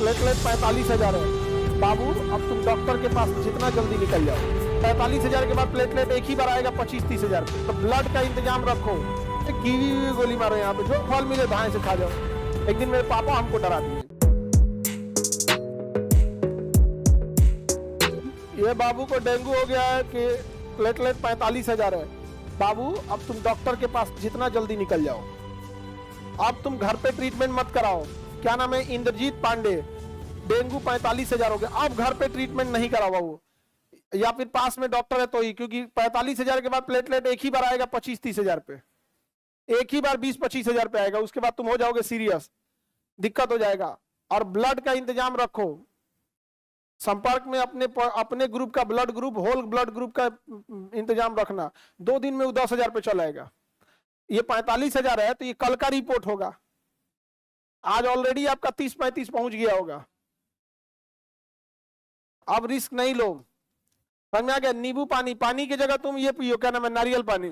Platelet 45,000 है बाबू, अब तुम डॉक्टर के पास जितना जल्दी निकल जाओ। 45,000 के बाद प्लेटलेट एक ही बार आएगा 25-30,000। तो ब्लड का इंतजाम रखो। कीवी गोली मारो, यहाँ पे जो फल मिले धाए से खा जाओ। एक दिन मेरे पापा हमको डरा दिए, ये बाबू को डेंगू हो गया है कि प्लेटलेट 45,000 है बाबू, अब तुम डॉक्टर के पास जितना जल्दी निकल जाओ। अब तुम घर पे ट्रीटमेंट मत कराओ। क्या नाम है, इंद्रजीत पांडे, डेंगू 45,000 हो गया, अब घर पे ट्रीटमेंट नहीं कराओ वो, या फिर पास में डॉक्टर है तो ही, क्योंकि 45,000 के बाद प्लेटलेट एक ही बार आएगा 25-30,000 पे, एक ही बार 20-25,000 पे आएगा। उसके बाद तुम हो जाओगे सीरियस, दिक्कत हो जाएगा। और ब्लड का इंतजाम रखो, संपर्क में अपने ग्रुप का blood group, whole blood group का इंतजाम रखना। 2 दिन में वो 10,000 पे चला आएगा। ये 45,000 है तो ये कल का रिपोर्ट होगा, आज ऑलरेडी आपका 30-35 पहुंच गया होगा। अब रिस्क नहीं लो, समझ में आ गया। नींबू पानी, पानी की जगह तुम ये पियो, क्या नाम है, नारियल पानी।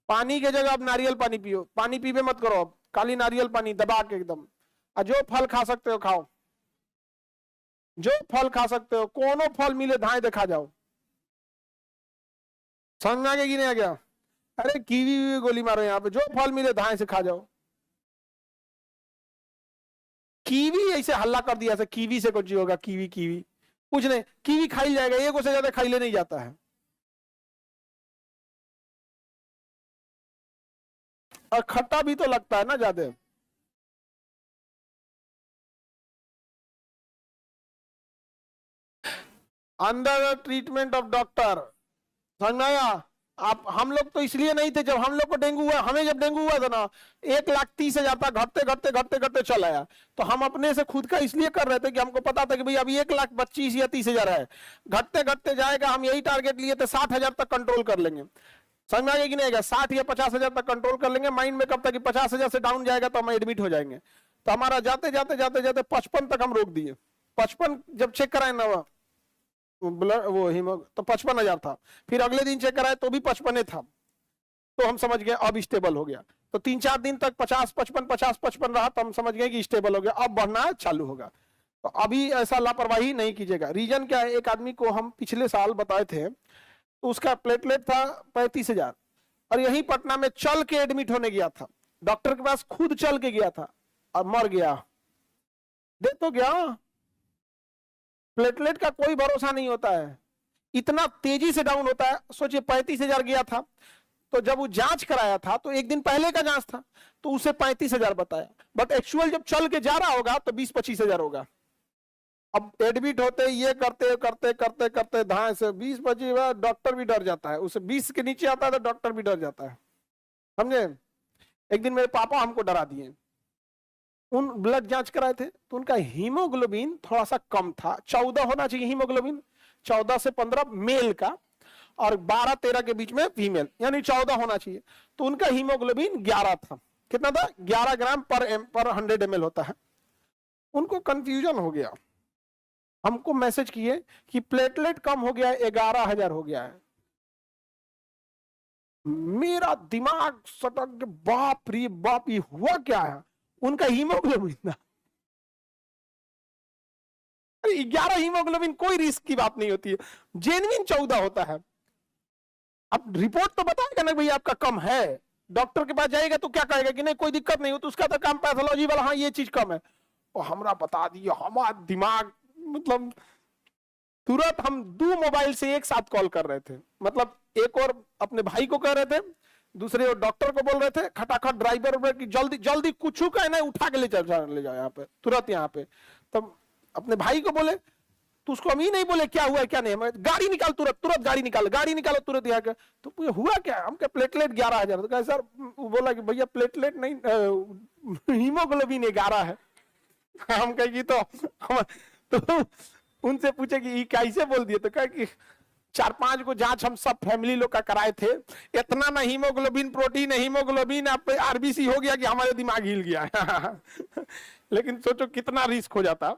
पानी की जगह अब नारियल पानी पियो, पानी पीबे मत करो, अब खाली नारियल पानी दबा के एकदम। और जो फल खा सकते हो खाओ, जो फल खा सकते हो, कोनो फल मिले धाए देखा जाओ। समझ में आ गया कि नहीं आ गया? अरे कीवी गोली मारो, यहाँ पे जो फल मिले धाए से खा जाओ। कीवी ऐसे हल्ला कर दिया, ऐसे कीवी से कुछ होगा, कीवी कीवी कुछ नहीं, कीवी खाई जाएगा, एक से ज्यादा खाई ले नहीं जाता है। और खट्टा भी तो लगता है ना ज्यादा। अंडर ट्रीटमेंट ऑफ डॉक्टर, समझ में आया? आप हम लोग तो इसलिए नहीं थे, जब हम लोग को डेंगू हुआ, हमें जब डेंगू हुआ था ना, 1,30,000 तक घटते घटते घटते घटते चल आया। तो हम अपने से खुद का इसलिए कर रहे थे कि हमको पता था कि भाई अभी 1,25,000 या 30,000 है, घटते घटते जाएगा। हम यही टारगेट लिए थे, 60,000 तक कंट्रोल कर लेंगे। समझ में आ गया कि नहीं आएगा? 60 या 50,000 तक कंट्रोल कर लेंगे माइंड में। कब तक कि 50,000 से डाउन जाएगा तो हम एडमिट हो जाएंगे। तो हमारा जाते जाते जाते जाते 55 तक हम रोक दिए। 55 जब चेक कराए ना ब्लड वो हीमो, तो 55,000 था। फिर अगले दिन चेक कराए तो भी 55 था। तो हम समझ गए अब स्टेबल हो गया। तो 3-4 दिन तक 50-55 50-55 रहा, तो हम समझ गए कि स्टेबल हो गया, अब बढ़ना चालू होगा। तो अभी ऐसा लापरवाही नहीं कीजिएगा। रीजन क्या है, एक आदमी को हम पिछले साल बताए थे, तो उसका प्लेटलेट था 35,000, और यही पटना में चल के एडमिट होने गया था, डॉक्टर के पास खुद चल के गया था, और मर गया। देख तो गया। प्लेटलेट का कोई भरोसा नहीं होता है, इतना तेजी से डाउन होता है। सोचिए 35,000 गया था, तो जब वो जांच कराया था तो एक दिन पहले का जांच था, तो उसे 35,000 बताया, बट एक्चुअल जब चल के जा रहा होगा तो 20-25,000 होगा। अब एडमिट होते ये करते करते करते करते धाए से 20-25, डॉक्टर भी डर जाता है। उसे 20 के नीचे आता है तो डॉक्टर भी डर जाता है, समझे? एक दिन मेरे पापा हमको डरा दिए। उन ब्लड जांच कराए थे तो उनका हीमोग्लोबिन थोड़ा सा कम था, 14 होना चाहिए हीमोग्लोबिन, 14 से 15 मेल का, और 12-13 के बीच में फीमेल, यानी 14 होना चाहिए। तो उनका हीमोग्लोबिन 11 था। कितना था? 11 ग्राम पर 100 ml होता है। उनको कंफ्यूजन हो गया, हमको मैसेज किए कि प्लेटलेट कम हो गया है, 11,000 हो गया है। मेरा दिमाग सटक, बाप रे बाप, ये हुआ क्या है? उनका हीमोग्लोबिन था 11। हीमोग्लोबिन कोई रिस्क की बात नहीं होती है, जेन्युइन 14 होता है। अब रिपोर्ट तो बताएगा ना भाई आपका कम है, डॉक्टर के पास जाएगा तो क्या कहेगा कि नहीं कोई दिक्कत नहीं हो, तो उसका तो काम पैथोलॉजी वाला, हाँ ये चीज कम है। और हमरा बता दिया, हमारा दिमाग मतलब तुरंत हम 2 मोबाइल से एक साथ कॉल कर रहे थे। मतलब एक और अपने भाई को कह रहे थे, दूसरे और डॉक्टर को बोल रहे थे, खटाखट ड्राइवर की जल्दी जल्दी कुछ का ना उठा के ले जाओ यहाँ पे तुरंत यहाँ पे। तब अपने भाई को बोले, तो उसको हम ही नहीं बोले क्या हुआ है क्या नहीं, गाड़ी निकाल, तुरंत तुरंत गाड़ी निकालो तुरंत यहाँ के। तो हुआ क्या? हम क्या प्लेटलेट 11,000। तो कहा सर, बोला कि भैया प्लेटलेट नहीं, हीमोग्लोबिन 11 है। हम कहेगी तो उनसे पूछे कि ये कैसे बोल दिए, तो कहा कि 4-5 को जांच हम सब फैमिली लोग का कराए थे, इतना ना हीमोग्लोबिन प्रोटीन हीमोग्लोबिन आरबीसी हो गया कि हमारे दिमाग हिल गया। लेकिन सोचो कितना रिस्क हो जाता।